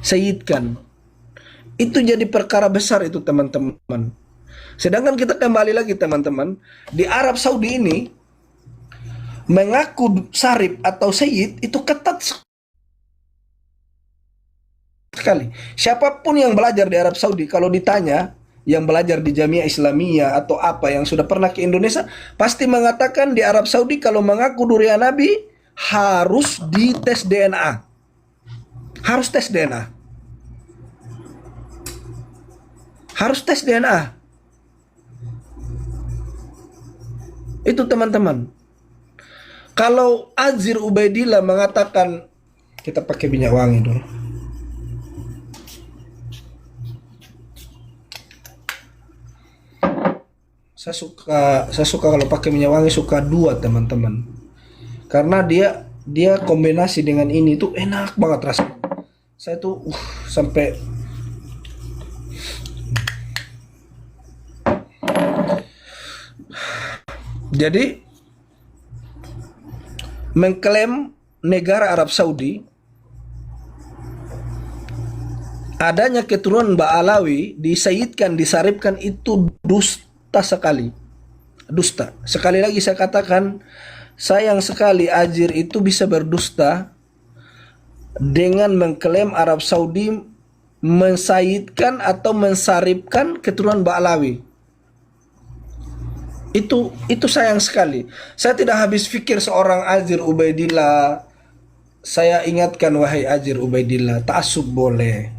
disayidkan. Itu jadi perkara besar itu teman-teman. Sedangkan kita kembali lagi teman-teman, di Arab Saudi ini mengaku sarip atau sayyid itu ketat sekali. Siapapun yang belajar di Arab Saudi, kalau ditanya yang belajar di Jamiah Islamiyah atau apa yang sudah pernah ke Indonesia, pasti mengatakan di Arab Saudi kalau mengaku durian Nabi harus dites DNA. Harus tes DNA. Harus tes DNA. Itu teman-teman. Kalau Azir Ubaidillah mengatakan, kita pakai minyak wangi dulu. Saya suka kalau pakai minyak wangi, suka dua teman-teman. Karena dia kombinasi dengan ini tuh enak banget rasanya. Saya tuh sampai jadi mengklaim negara Arab Saudi adanya keturunan Ba'alawi disayidkan, disaripkan, itu dusta sekali. Dusta. Sekali lagi saya katakan, sayang sekali Azir itu bisa berdusta dengan mengklaim Arab Saudi mensayidkan atau mensaripkan keturunan Ba'alawi. Itu sayang sekali. Saya tidak habis pikir seorang Azir Ubaidillah. Saya ingatkan, wahai Azir Ubaidillah, ta'assub boleh,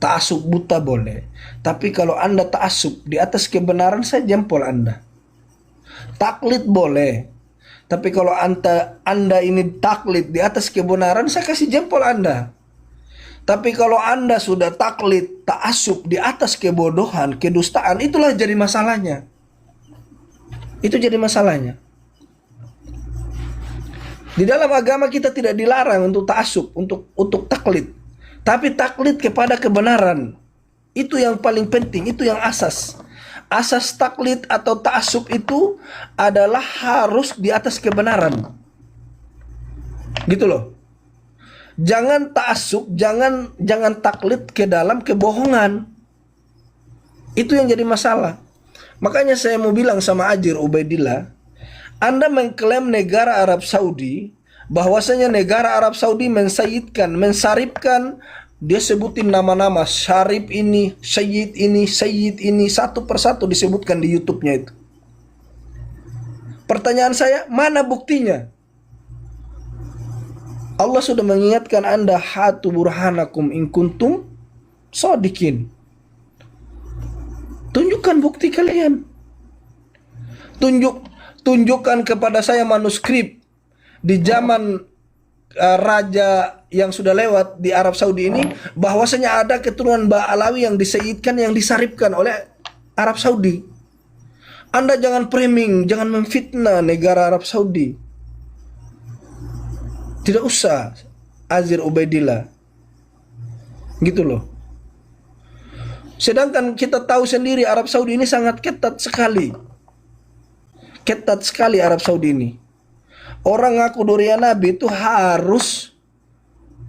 ta'assub buta boleh, tapi kalau Anda ta'assub di atas kebenaran, saya jempol Anda. Taklid boleh, tapi kalau anda ini taklid di atas kebenaran, saya kasih jempol Anda. Tapi kalau Anda sudah taklid, ta'assub di atas kebodohan, kedustaan, itulah jadi masalahnya. Itu jadi masalahnya. Di dalam agama kita tidak dilarang untuk ta'assub, untuk taklid. Tapi taklid kepada kebenaran, itu yang paling penting, itu yang asas. Asas taklid atau ta'assub itu adalah harus di atas kebenaran. Gitu loh. Jangan ta'assub, jangan taklid ke dalam kebohongan. Itu yang jadi masalah. Makanya saya mau bilang sama Azir Ubaidillah, Anda mengklaim negara Arab Saudi, bahwasanya negara Arab Saudi mensayidkan, mensaripkan, dia sebutin nama-nama, syarif ini, sayyid ini, satu persatu disebutkan di YouTube-nya itu. Pertanyaan saya, mana buktinya? Allah sudah mengingatkan Anda, hatu burhanakum in kuntum shadiqin. Tunjukkan bukti kalian. Tunjukkan kepada saya manuskrip di zaman raja yang sudah lewat di Arab Saudi ini, bahwasanya ada keturunan Ba'alawi yang disayidkan, yang disaripkan oleh Arab Saudi. Anda jangan framing, jangan memfitnah negara Arab Saudi. Tidak usah, Azir Ubaidillah. Gitu loh. Sedangkan kita tahu sendiri Arab Saudi ini sangat ketat sekali. Ketat sekali Arab Saudi ini. Orang ngaku durian Nabi itu harus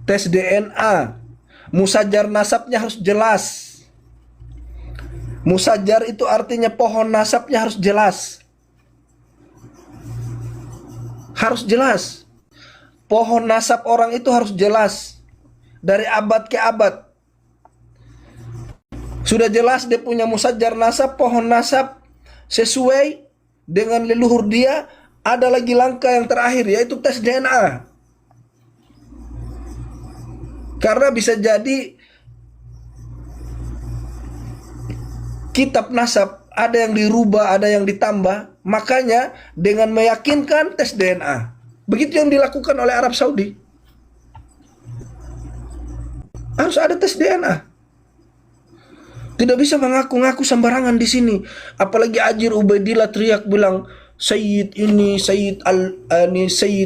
tes DNA. Musajar nasabnya harus jelas. Musajar itu artinya pohon nasabnya harus jelas. Harus jelas. Pohon nasab orang itu harus jelas. Dari abad ke abad. Sudah jelas dia punya musajar nasab, pohon nasab sesuai dengan leluhur dia. Ada lagi langkah yang terakhir, yaitu tes DNA. Karena bisa jadi kitab nasab ada yang dirubah, ada yang ditambah. Makanya dengan meyakinkan tes DNA. Begitu yang dilakukan oleh Arab Saudi. Harus ada tes DNA. Tidak bisa mengaku-ngaku sembarangan di sini. Apalagi Azir Ubaidillah teriak bilang, Sayyid ini, Sayyid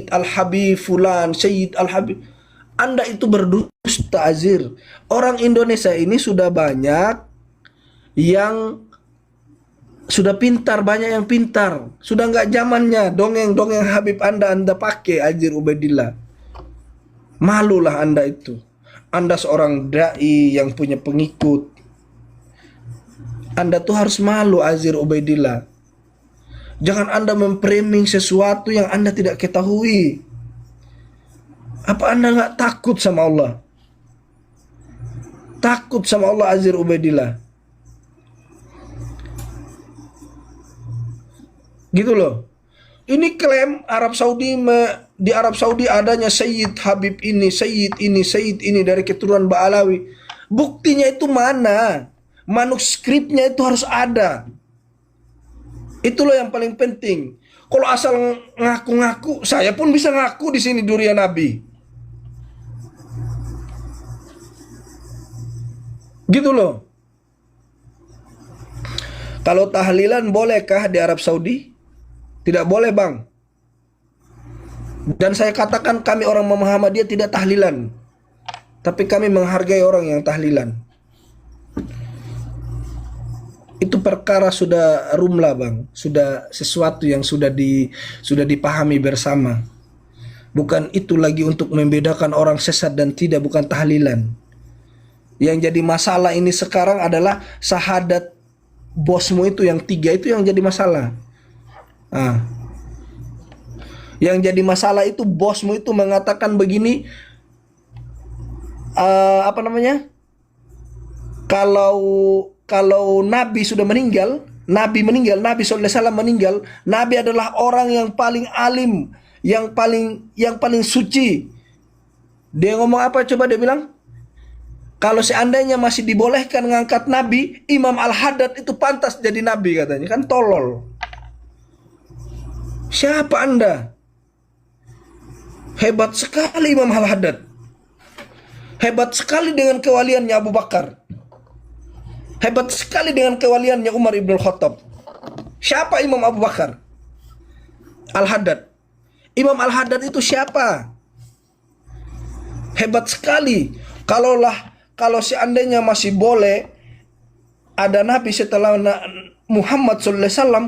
Al-Habib fulan, Sayyid Al-Habib. Anda itu berdusta, Azir. Orang Indonesia ini sudah banyak yang sudah pintar, banyak yang pintar. Sudah nggak zamannya dongeng-dongeng Habib Anda pakai, Azir Ubaidillah. Malulah Anda itu. Anda seorang dai yang punya pengikut. Anda tuh harus malu, Azir Ubaidillah. Jangan Anda memframing sesuatu yang Anda tidak ketahui. Apa Anda nggak takut sama Allah? Takut sama Allah, Azir Ubaidillah. Gitu loh. Ini klaim Arab Saudi, di Arab Saudi adanya Sayyid Habib ini, Sayyid ini dari keturunan Ba'alawi. Buktinya itu mana? Manuskripnya itu harus ada. Itu loh yang paling penting. Kalau asal ngaku-ngaku, saya pun bisa ngaku di sini durian Nabi. Gitu loh. Kalau tahlilan bolehkah di Arab Saudi? Tidak boleh, Bang. Dan saya katakan kami orang Muhammadiyah tidak tahlilan. Tapi kami menghargai orang yang tahlilan. Itu perkara sudah rumlah, Bang. Sudah sesuatu yang sudah dipahami bersama. Bukan itu lagi untuk membedakan orang sesat dan tidak, bukan tahlilan. Yang jadi masalah ini sekarang adalah syahadat bosmu itu yang 3 itu yang jadi masalah. Yang jadi masalah itu bosmu itu mengatakan begini, kalau Nabi sudah meninggal, Nabi sallallahu alaihi wasallam meninggal, Nabi adalah orang yang paling alim, yang paling suci. Dia ngomong apa coba, dia bilang, kalau seandainya masih dibolehkan ngangkat Nabi, Imam Al-Haddad itu pantas jadi Nabi katanya. Kan tolol. Siapa Anda? Hebat sekali Imam Al-Haddad. Hebat sekali dengan kewaliannya Abu Bakar. Hebat sekali dengan kewaliannya Umar ibn Khattab. Siapa Imam Abu Bakar? Al-Haddad. Imam Al-Haddad itu siapa? Hebat sekali. Kalau seandainya masih boleh ada Nabi setelah Muhammad sallallahu alaihi wasallam,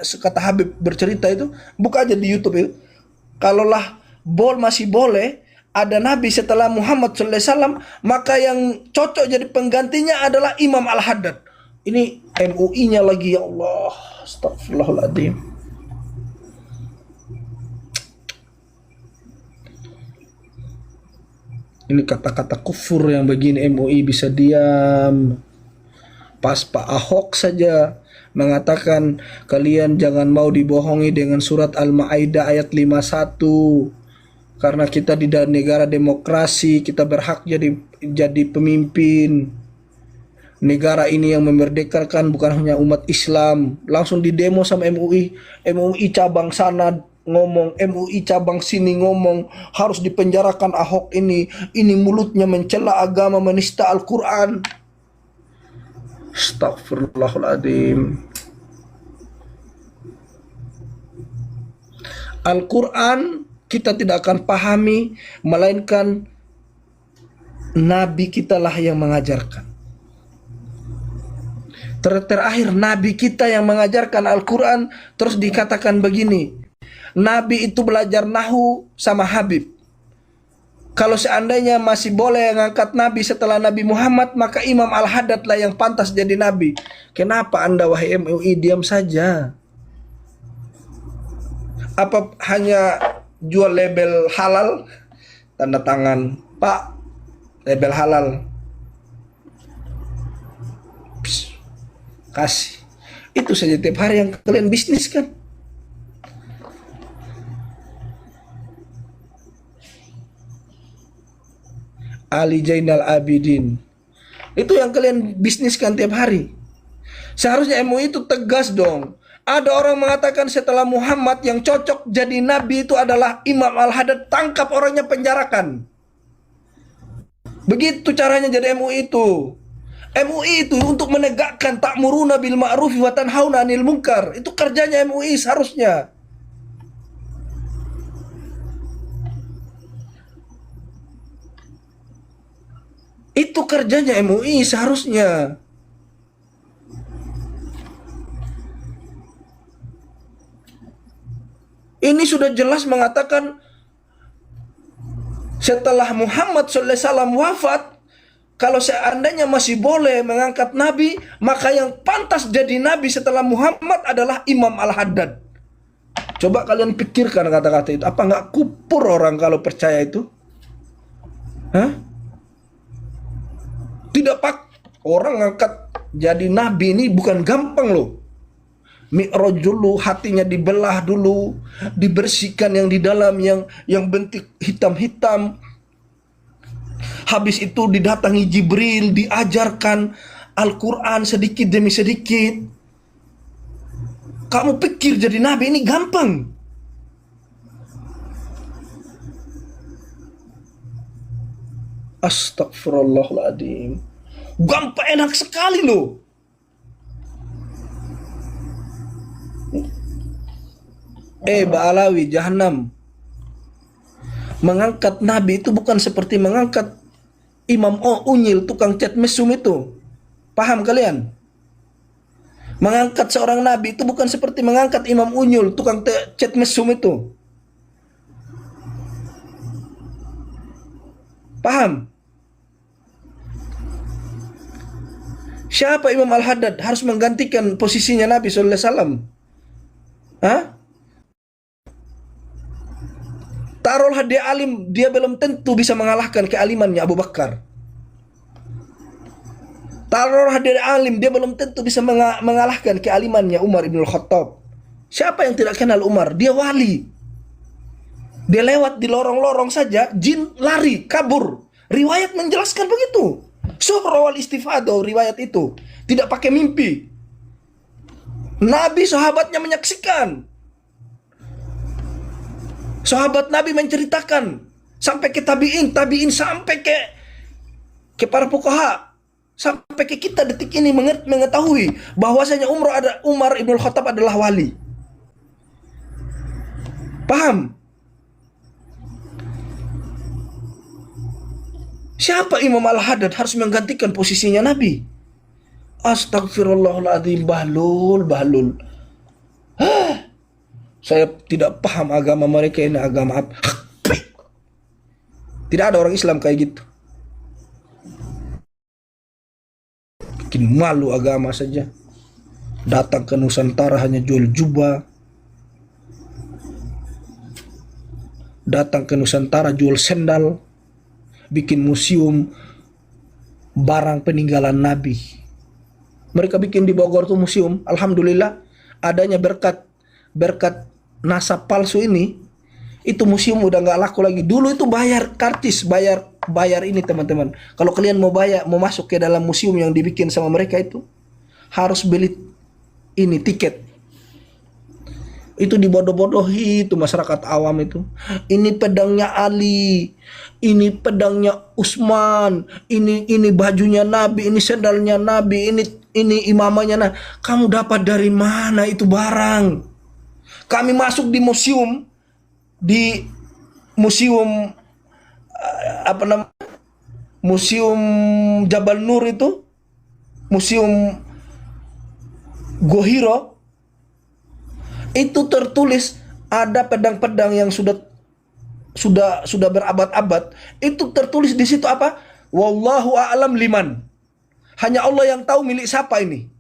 kata Habib bercerita itu, buka aja di YouTube itu. Kalaulah masih boleh ada Nabi setelah Muhammad sallallahu alaihi wasallam, maka yang cocok jadi penggantinya adalah Imam Al-Haddad. Ini MUI-nya lagi, ya Allah, astagfirullahaladzim. Ini kata-kata kufur yang begini MUI bisa diam. Pas Pak Ahok saja mengatakan kalian jangan mau dibohongi dengan surat Al-Maidah ayat 51. Karena kita di negara demokrasi, kita berhak jadi pemimpin. Negara ini yang memerdekakan bukan hanya umat Islam. Langsung didemo sama MUI. MUI cabang sana ngomong, MUI cabang sini ngomong, harus dipenjarakan Ahok ini mulutnya mencela agama, menista Al-Quran. Astagfirullahaladzim. Al-Quran kita tidak akan pahami melainkan Nabi kita lah yang mengajarkan. Terakhir Nabi kita yang mengajarkan Al-Quran. Terus dikatakan begini, Nabi itu belajar nahu sama Habib. Kalau seandainya masih boleh ngangkat Nabi setelah Nabi Muhammad, maka Imam Al-Haddad lah yang pantas jadi Nabi. Kenapa Anda wahai MUI diam saja? Apa hanya jual label halal? Tanda tangan, Pak, label halal. Psst, kasih. Itu saja tiap hari yang kalian bisnis kan? Ali Zainal Abidin. Itu yang kalian bisniskan tiap hari. Seharusnya MUI itu tegas dong. Ada orang mengatakan setelah Muhammad yang cocok jadi nabi itu adalah Imam Al-Haddad, tangkap orangnya, penjarakan. Begitu caranya jadi MUI itu. MUI itu untuk menegakkan ta'muruna bil ma'ruf wa tanhauna 'anil munkar. Itu kerjanya MUI seharusnya. Itu kerjanya MUI seharusnya. Ini sudah jelas mengatakan Setelah Muhammad SAW wafat, kalau seandainya masih boleh mengangkat nabi, maka yang pantas jadi nabi setelah Muhammad adalah Imam Al-Haddad. Coba kalian pikirkan kata-kata itu. Apa nggak kupur orang kalau percaya itu? Hah? Tidak pak, orang ngangkat jadi nabi ini bukan gampang loh. Mi'raj dulu, hatinya dibelah dulu, dibersihkan yang di dalam, yang bentik hitam-hitam. Habis itu didatangi Jibril, diajarkan Al-Quran sedikit demi sedikit. Kamu pikir jadi nabi ini gampang? Astagfirullahaladzim. Gampang, enak sekali loh. Ba'alawi, Jahannam. Mengangkat nabi itu bukan seperti mengangkat Imam Unyil, tukang cat mesum itu. Paham kalian? Mengangkat seorang nabi itu bukan seperti mengangkat Imam Unyil, tukang cat mesum itu. Paham? Siapa Imam Al-Haddad harus menggantikan posisinya Nabi sallallahu alaihi wasallam? Hah? Taruhlah dia alim, dia belum tentu bisa mengalahkan kealimannya Abu Bakar. Taruhlah dia alim, dia belum tentu bisa mengalahkan kealimannya Umar ibn Khattab. Siapa yang tidak kenal Umar? Dia wali. Dia lewat di lorong-lorong saja, jin lari, kabur. Riwayat menjelaskan begitu. Suhra wal istifadah, riwayat itu. Tidak pakai mimpi. Nabi sahabatnya menyaksikan. Sahabat Nabi menceritakan sampai ke tabi'in, sampai ke para fuqaha, sampai ke kita detik ini mengetahui bahwasanya Umar ibn Khattab adalah wali. Paham? Siapa Imam Al-Haddad harus menggantikan posisinya Nabi? Astagfirullahaladzim, bahlul. Saya tidak paham agama mereka ini agama apa. Tidak ada orang Islam kayak gitu. Bikin malu agama saja. Datang ke Nusantara hanya jual jubah. Datang ke Nusantara jual sendal. Bikin museum barang peninggalan Nabi. Mereka bikin di Bogor tuh museum. Alhamdulillah adanya berkat nasab palsu ini, itu museum udah nggak laku lagi. Dulu itu bayar karcis, bayar ini teman-teman. Kalau kalian mau masuk ke dalam museum yang dibikin sama mereka itu, harus beli ini tiket. Itu dibodoh-bodohi itu masyarakat awam itu. Ini pedangnya Ali, ini pedangnya Utsman, ini bajunya Nabi, ini sendalnya Nabi, ini imamanya. Nah, kamu dapat dari mana itu barang? Kami masuk di museum Museum Jabal Nur itu, Museum Gohiro, itu tertulis ada pedang-pedang yang sudah berabad-abad. Itu tertulis di situ apa? Wallahu a'lam liman. Hanya Allah yang tahu milik siapa ini.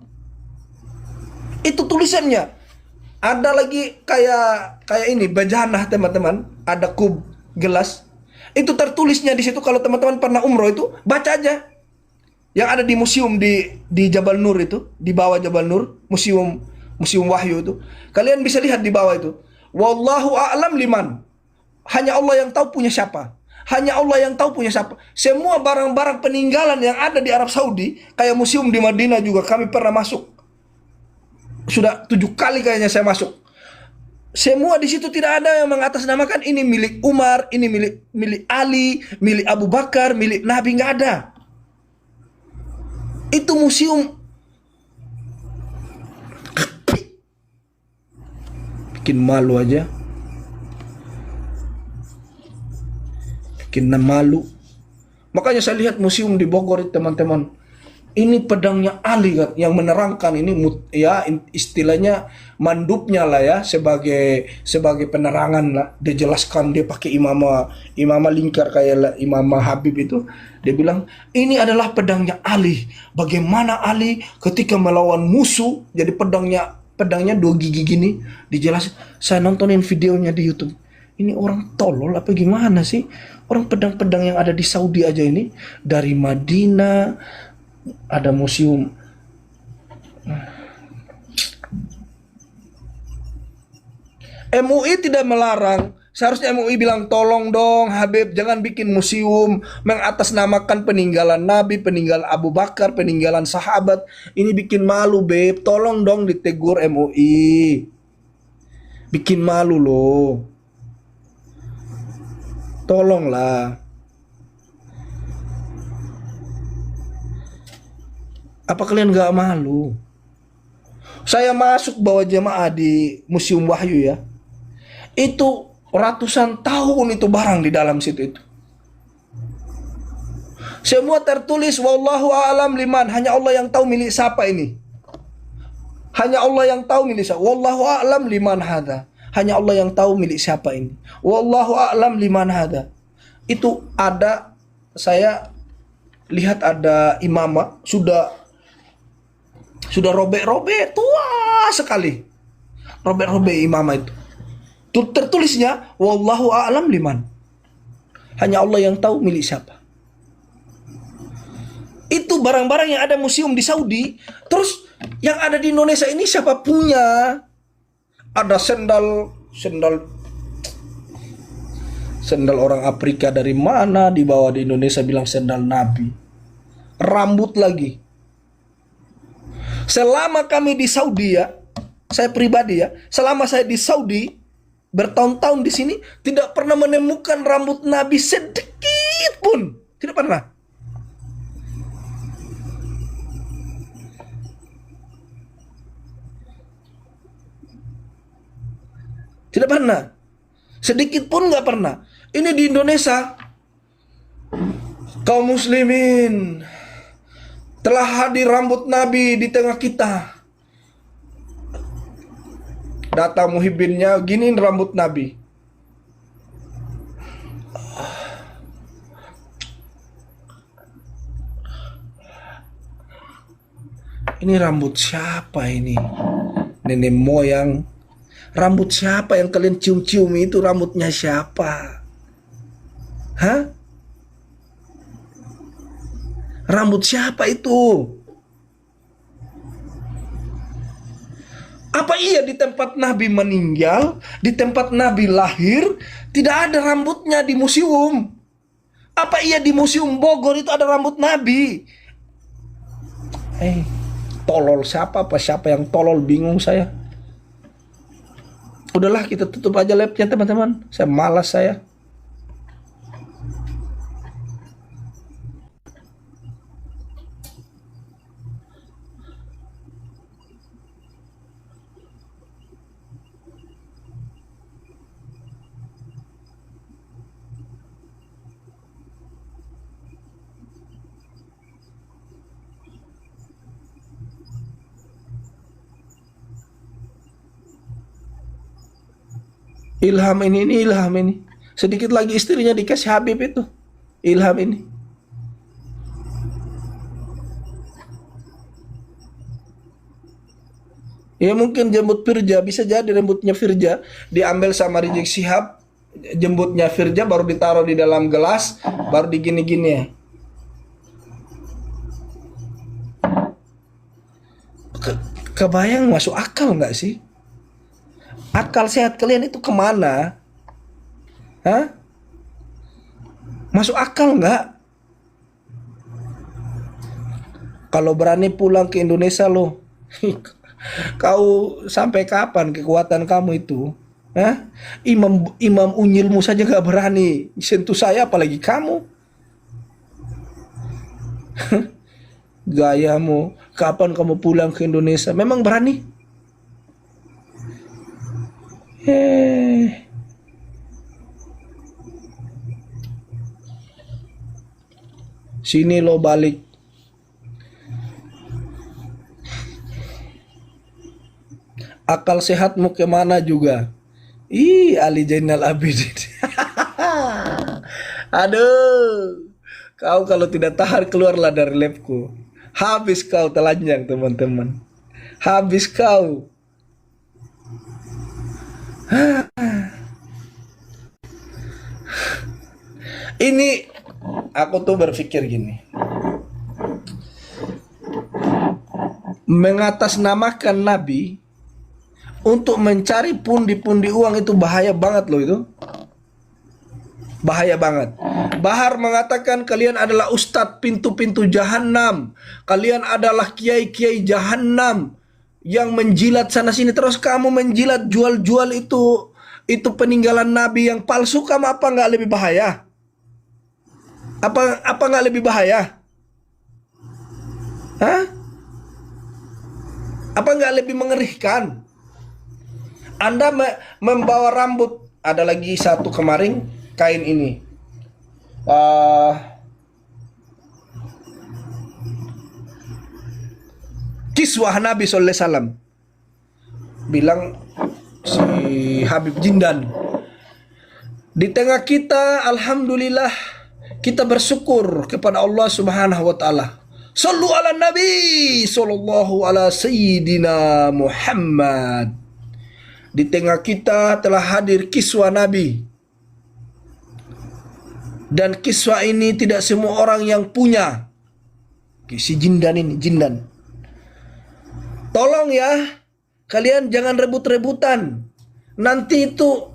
Itu tulisannya. Ada lagi kayak ini bajanah teman-teman, ada kub gelas. Itu tertulisnya di situ. Kalau teman-teman pernah umroh itu, baca aja. Yang ada di museum di Jabal Nur itu, di bawah Jabal Nur, museum Wahyu itu. Kalian bisa lihat di bawah itu. Wallahu a'lam liman. Hanya Allah yang tahu punya siapa. Hanya Allah yang tahu punya siapa. Semua barang-barang peninggalan yang ada di Arab Saudi, kayak museum di Madinah juga kami pernah masuk. Sudah 7 kali kayaknya saya masuk. Semua di situ tidak ada yang mengatasnamakan ini milik Umar, ini milik Ali, milik Abu Bakar, milik Nabi, nggak ada. Itu museum. Bikin malu aja. Bikin malu. Makanya saya lihat museum di Bogor teman-teman. ini pedangnya Ali kan, yang menerangkan ini ya istilahnya mandupnya lah ya, sebagai penerangan lah. Dia jelaskan, dia pakai imamah lingkar kayak imamah Habib itu. Dia bilang ini adalah pedangnya Ali. Bagaimana Ali ketika melawan musuh, jadi pedangnya dua gigi gini. Dijelasin. Saya nontonin videonya di YouTube. Ini orang tolol apa gimana sih? Orang pedang-pedang yang ada di Saudi aja ini, dari Madinah ada museum. MUI tidak melarang. Seharusnya MUI bilang, tolong dong Habib, jangan bikin museum mengatasnamakan peninggalan Nabi, peninggalan Abu Bakar, peninggalan sahabat. Ini bikin malu, Beb. Tolong dong ditegur MUI. Bikin malu loh. Tolonglah. Apa kalian gak malu? Saya masuk bawa jemaah di Museum Wahyu ya. Itu ratusan tahun itu barang di dalam situ itu. Semua tertulis wallahu a'lam liman, hanya Allah yang tahu milik siapa ini. Hanya Allah yang tahu milik siapa. Wallahu a'lam liman hadza. Hanya Allah yang tahu milik siapa ini. Wallahu a'lam liman hadza. Itu ada, saya lihat ada imamah sudah robek-robek, tua sekali. Robek-robek imamah itu. Tertulisnya wallahu a'lam liman. Hanya Allah yang tahu milik siapa. Itu barang-barang yang ada museum di Saudi. Terus yang ada di Indonesia ini siapa punya? Ada sendal orang Afrika dari mana dibawa di Indonesia bilang sendal Nabi. Rambut lagi. Selama kami di Saudi ya, saya pribadi ya, selama saya di Saudi bertahun-tahun di sini tidak pernah menemukan rambut Nabi sedikit pun, tidak pernah. Tidak pernah. Sedikit pun nggak pernah. Ini di Indonesia, kaum muslimin, telah hadir rambut Nabi di tengah kita. Data muhibbinnya, gini rambut Nabi. Ini rambut siapa ini? Nenek moyang. Rambut siapa yang kalian cium-cium itu? Rambutnya siapa? Hah? Rambut siapa itu? Apa iya di tempat Nabi meninggal, di tempat Nabi lahir, tidak ada rambutnya di museum? Apa iya di Museum Bogor itu ada rambut Nabi? Tolol siapa? Apa siapa yang tolol? Bingung saya. Udahlah, kita tutup aja labnya teman-teman. Saya malas saya. Ilham ini Ilham ini. Sedikit lagi istrinya dikasih Habib itu. Ilham ini. Ya mungkin jembut Firja, bisa jadi rambutnya Firja diambil sama Rizik Syihab, jembutnya Firja baru ditaruh di dalam gelas, baru digini-gini ya. Kebayang masuk akal nggak sih? Akal sehat kalian itu kemana? Hah? Masuk akal nggak? Kalau berani pulang ke Indonesia lo, kau sampai kapan kekuatan kamu itu? Hah? Imam Unyilmu saja gak berani sentuh saya, apalagi kamu. Gayamu, kapan kamu pulang ke Indonesia? Memang berani? Sini lo balik. Akal sehatmu kemana juga? Ih, Ali Zainal Abidin. Aduh, kau kalau tidak tahan keluarlah dari labku. Habis kau telanjang teman-teman. Habis kau. Ini aku tuh berpikir gini. Mengatasnamakan Nabi untuk mencari pundi-pundi uang itu bahaya banget loh itu. Bahaya banget. Bahar mengatakan kalian adalah ustadz pintu-pintu jahanam. Kalian adalah kiai-kiai jahanam yang menjilat sana sini. Terus kamu menjilat jual-jual itu peninggalan Nabi yang palsu. Kamu apa nggak lebih bahaya? Apa nggak lebih bahaya? Hah? Apa nggak lebih mengerikan? Anda membawa rambut. Ada lagi satu kemarin kain ini. Kiswah Nabi Sallallahu Alaihi Wasallam. Bilang si Habib Jindan. Di tengah kita, alhamdulillah, kita bersyukur kepada Allah Subhanahu wa taala. Sallu ala Nabi sallallahu ala sayyidina Muhammad. Di tengah kita telah hadir kiswah Nabi. Dan kiswah ini tidak semua orang yang punya. Si Jindan ini, Jindan. Tolong ya, kalian jangan rebut-rebutan. Nanti itu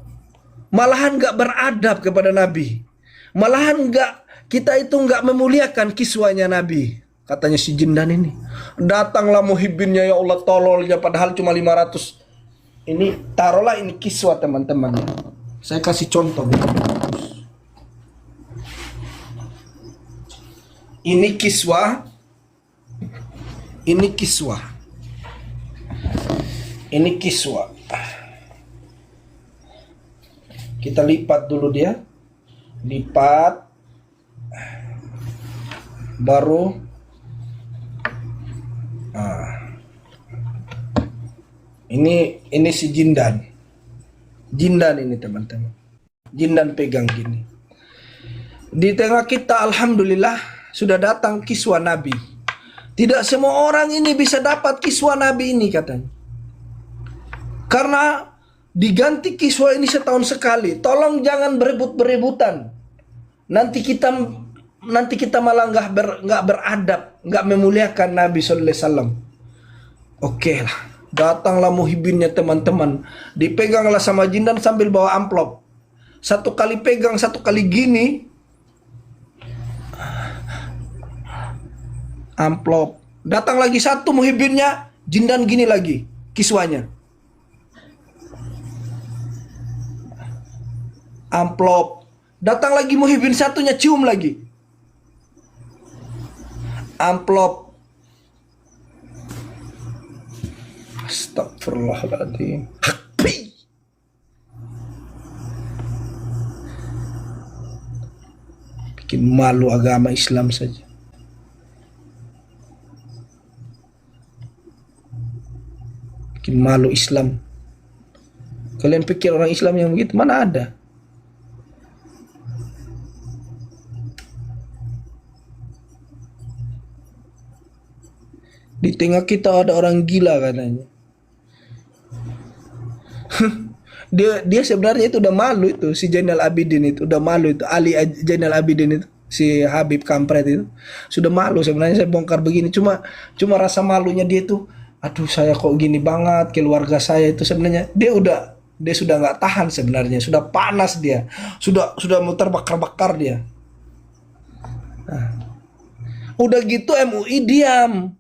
malahan gak beradab kepada Nabi. Malahan kita itu gak memuliakan kiswahnya Nabi. Katanya si Jindan ini. Datanglah muhibbinnya ya Allah, tololnya padahal cuma 500. Ini taruhlah ini kiswah teman-teman. Saya kasih contoh. Ini kiswah. Ini kiswah. Ini kiswah. Kita lipat dulu dia. Lipat. Baru. Ini si Jindan. Jindan ini teman-teman. Jindan pegang gini. Di tengah kita alhamdulillah sudah datang kiswah Nabi. Tidak semua orang ini bisa dapat kiswah Nabi ini katanya. Karena diganti kiswah ini setahun sekali. Tolong jangan berebut-berebutan. Nanti kita malah nggak beradab, nggak memuliakan Nabi Sallallahu Alaihi Wasallam. Oke lah, datanglah muhibbinnya teman-teman. Dipeganglah sama Jindan sambil bawa amplop. Satu kali pegang, satu kali gini. Amplop. Datang lagi satu muhibbinnya, Jindan gini lagi kiswahnya. Amplop. Datang lagi muhibbin satunya, cium lagi. Amplop. Astagfirullahaladzim. Bikin malu agama Islam saja. Bikin malu Islam. Kalian pikir orang Islam yang begitu? Mana ada? Di tengah kita ada orang gila katanya. dia sebenarnya itu udah malu itu, si Zainal Abidin itu udah malu itu, Ali Zainal Abidin itu, si Habib Kampret itu sudah malu sebenarnya. Saya bongkar begini cuma rasa malunya dia itu, aduh saya kok gini banget, keluarga saya itu sebenarnya dia sudah nggak tahan sebenarnya, sudah panas dia, sudah mau terbakar-bakar dia. Nah, udah gitu MUI diam.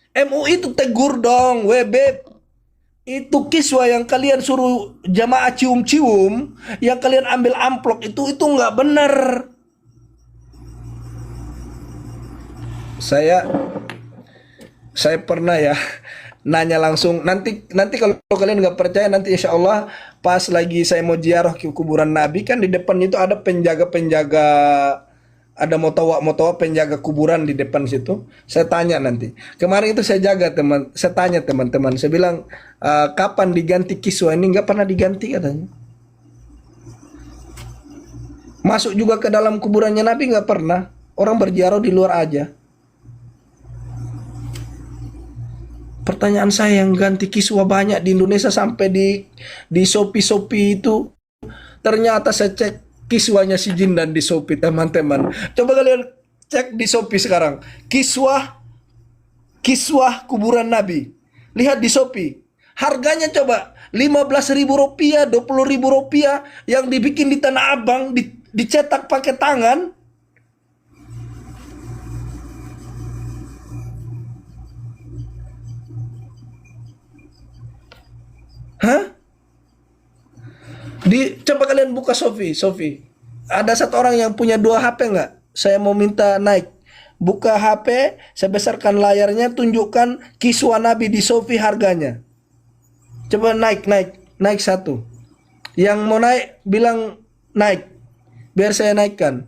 MUI itu tegur dong, Beb. Itu kiswah yang kalian suruh jamaah cium-cium, yang kalian ambil amplop itu nggak benar. Saya pernah ya nanya langsung. Nanti kalau kalian nggak percaya, nanti insya Allah pas lagi saya mau ziarah ke kuburan Nabi, kan di depan itu ada penjaga ada motowa penjaga kuburan di depan situ. Saya tanya nanti. Kemarin itu saya jaga saya tanya teman-teman. Saya bilang, kapan diganti kiswa ini? Nggak pernah diganti katanya. Masuk juga ke dalam kuburannya Nabi nggak pernah. Orang berziarah di luar aja. Pertanyaan saya, yang ganti kiswa banyak di Indonesia sampai di Shopee itu. Ternyata saya cek kiswanya si Jin dan di Shopee, teman-teman. Coba kalian cek di Shopee sekarang. Kiswah kuburan Nabi. Lihat di Shopee. Harganya coba 15.000 rupiah, 20.000 rupiah, yang dibikin di Tanah Abang, dicetak pakai tangan. Hah? Coba kalian buka Sofi. Ada satu orang yang punya 2 HP nggak? Saya mau minta naik. Buka HP, saya besarkan layarnya, tunjukkan kiswa Nabi di Sofi harganya. Coba naik satu. Yang mau naik, bilang naik. Biar saya naikkan.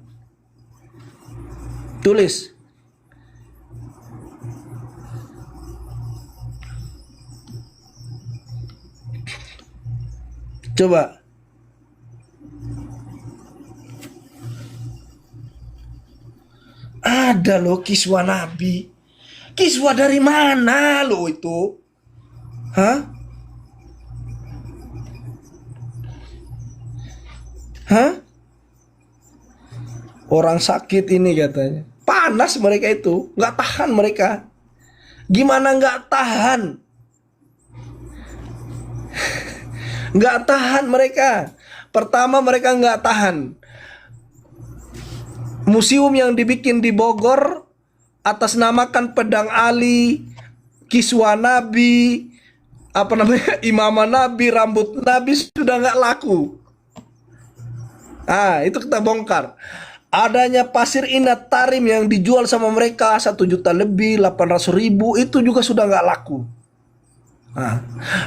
Tulis. Coba. Ada loh kiswa Nabi. Kiswa dari mana loh itu? Hah? Hah? Orang sakit ini katanya. Panas mereka itu. Nggak tahan mereka. Gimana nggak tahan? Nggak tahan mereka. Pertama, mereka nggak tahan. Museum yang dibikin di Bogor atas namakan pedang Ali, kiswa Nabi, imamah Nabi, rambut Nabi sudah nggak laku. Itu kita bongkar. Adanya pasir inat tarim yang dijual sama mereka 1 juta lebih, 800.000, itu juga sudah nggak laku.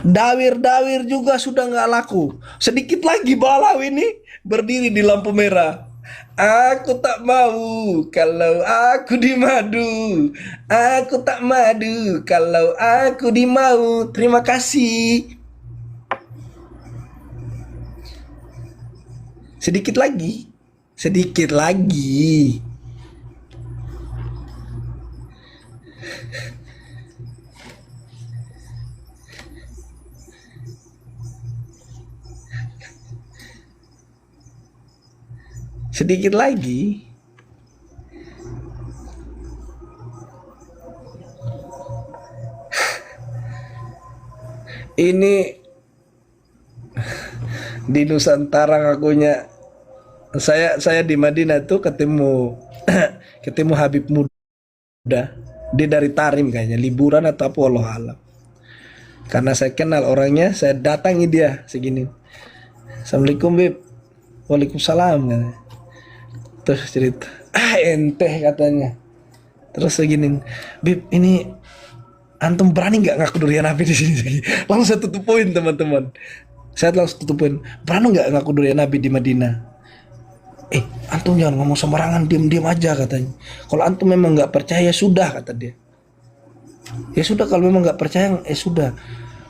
Dawir juga sudah nggak laku. Sedikit lagi Balawi ini berdiri di lampu merah. Aku tak mau kalau aku dimadu. Aku tak madu kalau aku dimau. Terima kasih. Sedikit lagi. Sedikit lagi. Ini di Nusantara ngakunya. Saya di Madinah tuh ketemu Habib muda. Dia dari Tarim kayaknya, liburan atau apa, wallahu alam. Karena saya kenal orangnya, saya datangi dia segini. Assalamualaikum Bib. Waalaikumsalam katanya. Terus cerita, ente katanya. Terus segini, Bib, ini antum berani nggak ngaku durian Nabi di sini? Langsung saya tutup poin, teman-teman. Saya langsung tutup poin. Berani nggak ngaku durian Nabi di Madinah? Antum jangan ngomong sembarangan, diam-diam aja katanya. Kalau antum memang nggak percaya, sudah, kata dia. Ya sudah, kalau memang nggak percaya, sudah.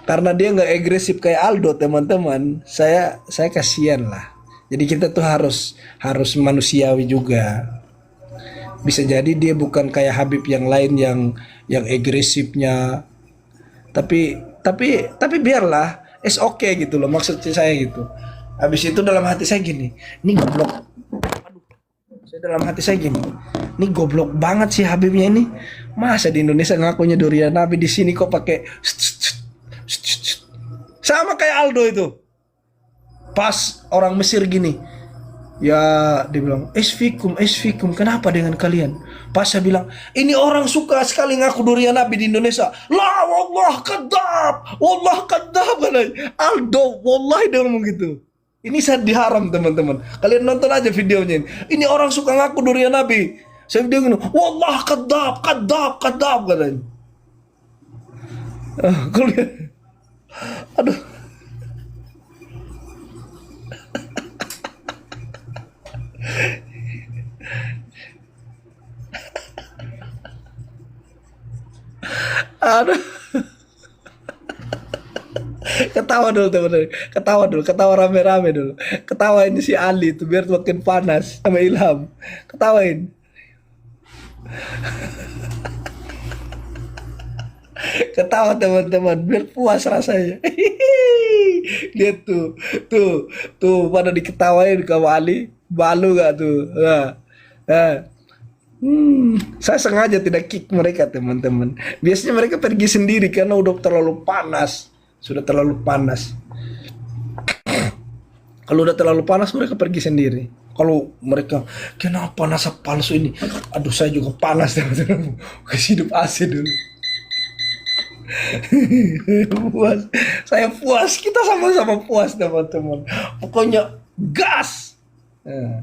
Karena dia nggak agresif kayak Aldo, teman-teman. Saya kasihan lah. Jadi kita tuh harus manusiawi juga. Bisa jadi dia bukan kayak Habib yang lain yang agresifnya. Tapi biarlah, okay gitu loh, maksud saya gitu. Habis itu dalam hati saya gini, ini goblok. Dalam hati saya gini, ini goblok banget sih Habibnya ini. Masa di Indonesia ngakunya durian Nabi, di sini kok pakai sama kayak Aldo itu. Pas orang Mesir gini, ya dia bilang esfikum, kenapa dengan kalian? Pas saya bilang, ini orang suka sekali ngaku durian Nabi di Indonesia. La wallah kadzab katanya. Aldo wallahi dia ngomong gitu. Ini saya diharam, teman-teman. Kalian nonton aja videonya ini. Ini orang suka ngaku durian Nabi. Saya bilang gini, wallah kadzab katanya. Kalian, aduh. Aduh, ketawa dulu teman-teman, ketawa dulu, ketawa rame-rame dulu, ketawain si Ali itu biar makin panas sama Ilham, ketawain, ketawa teman-teman biar puas rasanya. Lihat tuh pada diketawain sama Ali, malu gak tuh? Nah. Saya sengaja tidak kick mereka teman-teman. Biasanya mereka pergi sendiri karena udah terlalu panas, sudah terlalu panas. Kalau udah terlalu panas mereka pergi sendiri. Kalau mereka kenapa nasab palsu ini? Aduh saya juga panas teman-teman. Kasih hidup AC dulu. Puas, saya puas, kita sama-sama puas teman-teman. Pokoknya gas. Nah,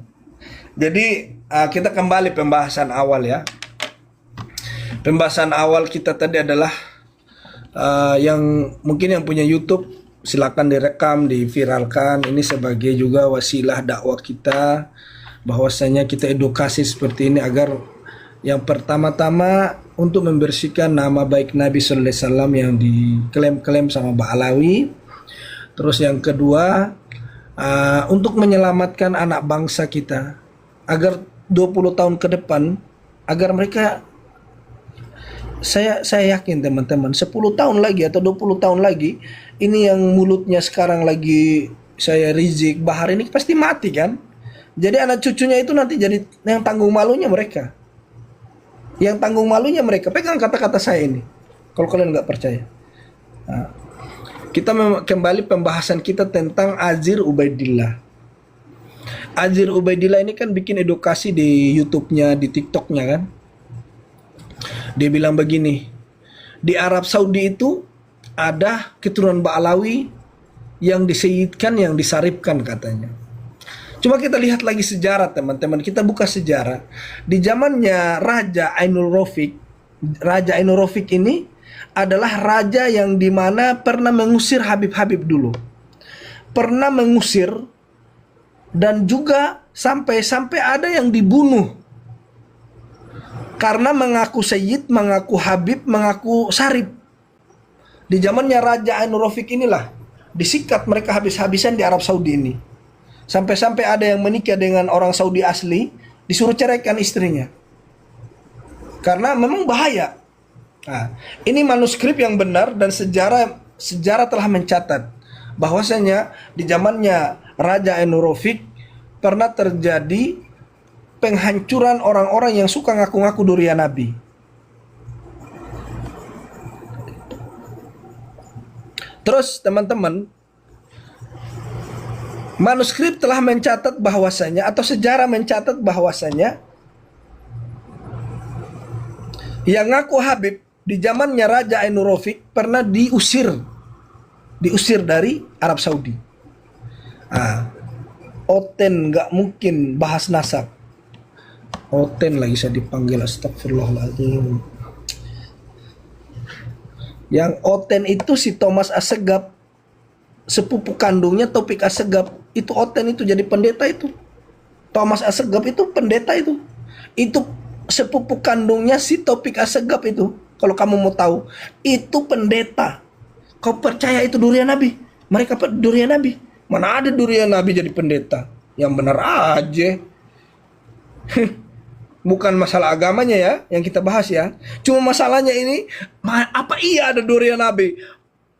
jadi kita kembali pembahasan awal ya. Pembahasan awal kita tadi adalah yang mungkin yang punya YouTube silakan direkam, diviralkan. Ini sebagai juga wasilah dakwah kita, bahwasanya kita edukasi seperti ini agar yang pertama-tama untuk membersihkan nama baik Nabi Sallallahu Alaihi Wasallam yang diklaim-klaim sama Ba'alawi. Terus yang kedua untuk menyelamatkan anak bangsa kita agar 20 tahun ke depan, agar mereka, saya yakin teman-teman 10 tahun lagi atau 20 tahun lagi, ini yang mulutnya sekarang lagi saya Rizik, Bahar ini pasti mati kan. Jadi anak cucunya itu nanti jadi yang tanggung malunya mereka. Yang tanggung malunya mereka. Pegang kata-kata saya ini, kalau kalian nggak percaya. Nah, kita kembali pembahasan kita tentang Azir Ubaidillah. Azir Ubaidillah ini kan bikin edukasi di YouTube-nya, di TikTok-nya kan. Dia bilang begini, di Arab Saudi itu ada keturunan Ba'alawi yang diseyidkan, yang disaripkan katanya. Cuma kita lihat lagi sejarah teman-teman, kita buka sejarah. Di zamannya Raja Ainul Rafiq, Raja Ainul Rafiq ini adalah raja yang dimana pernah mengusir Habib-Habib dulu. Pernah mengusir dan juga sampai ada yang dibunuh karena mengaku Sayyid, mengaku Habib, mengaku Sarip. Di zamannya Raja Ainul Rafiq inilah disikat mereka habis-habisan di Arab Saudi ini. Sampai-sampai ada yang menikah dengan orang Saudi asli, disuruh ceraikan istrinya. Karena memang bahaya. Nah, ini manuskrip yang benar dan sejarah telah mencatat bahwasanya di zamannya Raja Ainul Rafiq pernah terjadi penghancuran orang-orang yang suka ngaku-ngaku durian Nabi. Terus teman-teman, manuskrip telah mencatat bahwasanya, atau sejarah mencatat bahwasanya, yang ngaku Habib di zamannya Raja Ainul Rafiq pernah diusir dari Arab Saudi. Oten nggak mungkin bahas nasab. Oten lagi saya dipanggil, astagfirullahaladzim. Yang Oten itu si Thomas Assegaf, sepupu kandungnya Taufik Assegaf. Itu Oten itu jadi pendeta itu. Thomas Assegaf itu pendeta itu. Itu sepupu kandungnya si Taufik Assegaf itu. Kalau kamu mau tahu, itu pendeta. Kau percaya itu durian Nabi? Mereka durian Nabi. Mana ada durian Nabi jadi pendeta? Yang benar aja. Bukan masalah agamanya ya yang kita bahas ya. Cuma masalahnya ini, apa iya ada durian Nabi?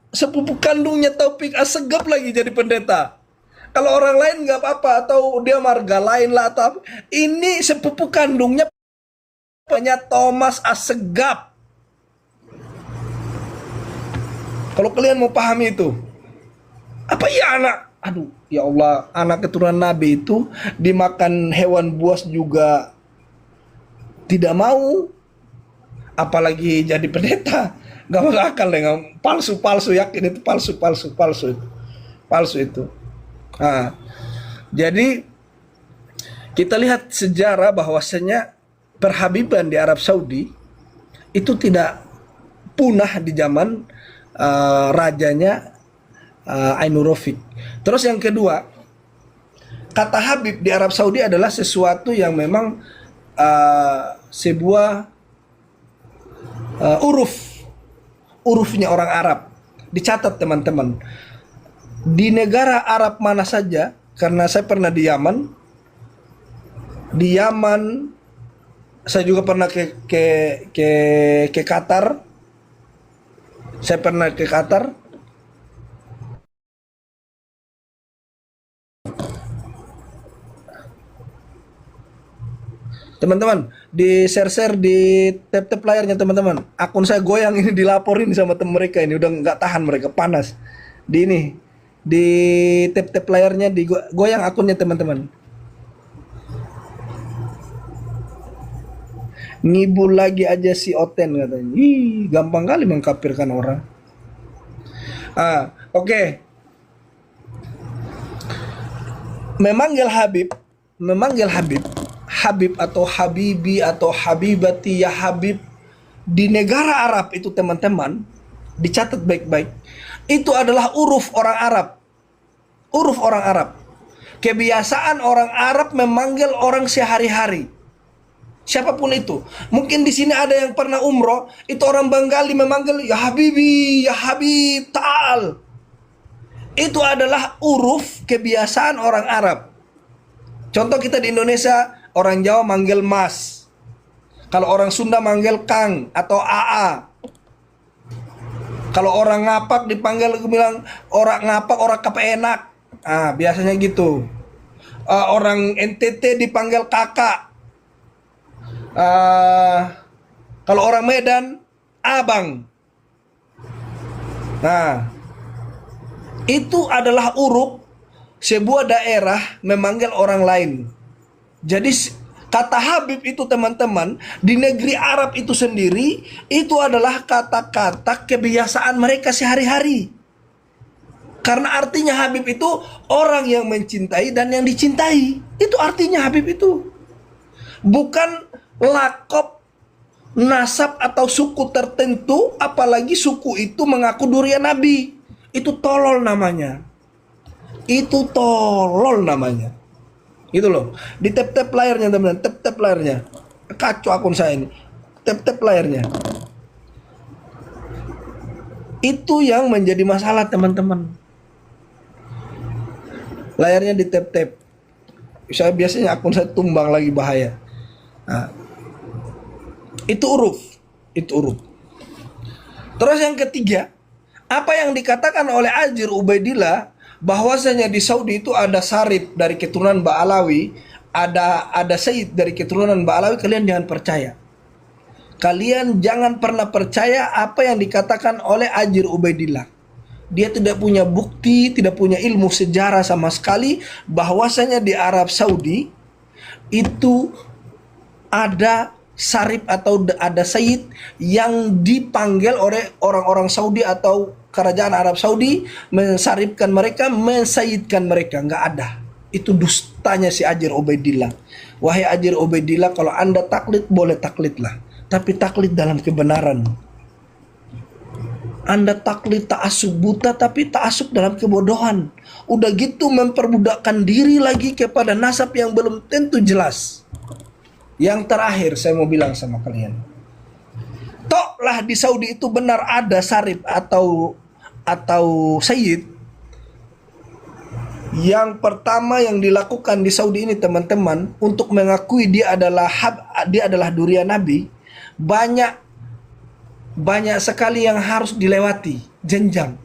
Sepupu kandungnya Taufik Assegaf lagi jadi pendeta. Kalau orang lain nggak apa-apa, atau dia marga lain lah atau apa. Ini sepupu kandungnya Thomas Assegaf. Kalau kalian mau pahami itu, apa iya anak? Aduh, ya Allah, anak keturunan Nabi itu dimakan hewan buas juga tidak mau, apalagi jadi pendeta. Gak bakal dengan palsu yakin itu palsu itu. Nah, jadi kita lihat sejarah bahwasanya perhabiban di Arab Saudi itu tidak punah di zaman rajanya Ainul Rafiq. Terus yang kedua, kata Habib di Arab Saudi adalah sesuatu yang memang sebuah uruf urufnya orang Arab. Dicatat teman-teman. Di negara Arab mana saja, karena saya pernah di Yaman. Di Yaman saya juga pernah ke Qatar. Saya pernah ke Qatar. Teman-teman, di share-share di tap-tap layarnya teman-teman. Akun saya goyang ini, dilaporin sama teman mereka ini, udah nggak tahan mereka, panas. Di ini, di tap-tap layarnya digoyang akunnya teman-teman. Ngibul lagi aja si Oten katanya. Ih, gampang kali mengkafirkan orang. Oke. Memanggil Habib, Habib atau Habibi atau Habibati ya Habib di negara Arab itu teman-teman, dicatat baik-baik. Itu adalah uruf orang Arab. Uruf orang Arab. Kebiasaan orang Arab memanggil orang sehari-hari. Siapapun itu. Mungkin di sini ada yang pernah umroh, itu orang Bengali memanggil ya Habibi, ya Habib, ta'al. Itu adalah uruf kebiasaan orang Arab. Contoh kita di Indonesia, orang Jawa manggil Mas. Kalau orang Sunda manggil Kang atau AA. Kalau orang Ngapak dipanggil, bilang orang Ngapak, orang kepenak. Biasanya gitu. Orang NTT dipanggil kakak. Kalau orang Medan, abang. Nah, itu adalah uruf sebuah daerah memanggil orang lain. Jadi kata Habib itu teman-teman, di negeri Arab itu sendiri, itu adalah kata-kata kebiasaan mereka sehari-hari. Karena artinya Habib itu orang yang mencintai dan yang dicintai. Itu artinya Habib itu. Bukan lakop, nasab atau suku tertentu, apalagi suku itu mengaku durian Nabi. Itu tolol namanya. Itu tolol namanya. Itu loh. Di tap-tap layarnya teman-teman, tap-tap layarnya. Kacau akun saya ini. Tap-tap layarnya. Itu yang menjadi masalah teman-teman. Layarnya di tap-tap. Saya biasanya akun saya tumbang lagi, bahaya. Itu uruf. Itu uruf. Terus yang ketiga, apa yang dikatakan oleh Ajir Ubaidillah, bahwasanya di Saudi itu ada Sarip dari keturunan Ba'alawi, ada Sayyid dari keturunan Ba'alawi, kalian jangan percaya. Kalian jangan pernah percaya apa yang dikatakan oleh Ajir Ubaidillah. Dia tidak punya bukti, tidak punya ilmu sejarah sama sekali bahwasanya di Arab Saudi itu ada Sarip atau ada Sayyid yang dipanggil oleh orang-orang Saudi atau kerajaan Arab Saudi mensaripkan mereka, mensayyidkan mereka. Nggak ada. Itu dustanya si Ajir Ubaidillah. Wahai Ajir Ubaidillah, kalau Anda taklid, boleh taklidlah, tapi taklid dalam kebenaran. Anda taklid ta'asub buta, tapi ta'asub dalam kebodohan. Udah gitu memperbudakkan diri lagi kepada nasab yang belum tentu jelas. Yang terakhir saya mau bilang sama kalian, toklah di Saudi itu benar ada Sarip atau Sayyid. Yang pertama yang dilakukan di Saudi ini teman-teman, untuk mengakui dia adalah durian Nabi, banyak sekali yang harus dilewati jenjang.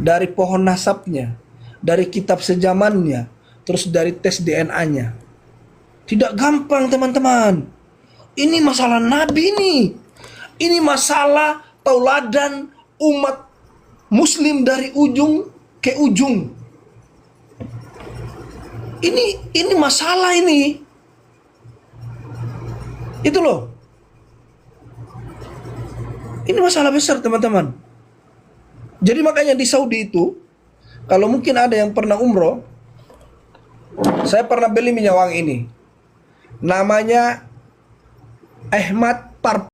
Dari pohon nasabnya, dari kitab sejamannya, terus dari tes DNA-nya. Tidak gampang teman-teman. Ini masalah Nabi nih. Ini masalah tauladan umat Muslim dari ujung ke ujung. Ini masalah ini. Itu loh. Ini masalah besar teman-teman. Jadi makanya di Saudi itu, kalau mungkin ada yang pernah umroh, saya pernah beli minyak wangi ini. Namanya Ahmad Parfum.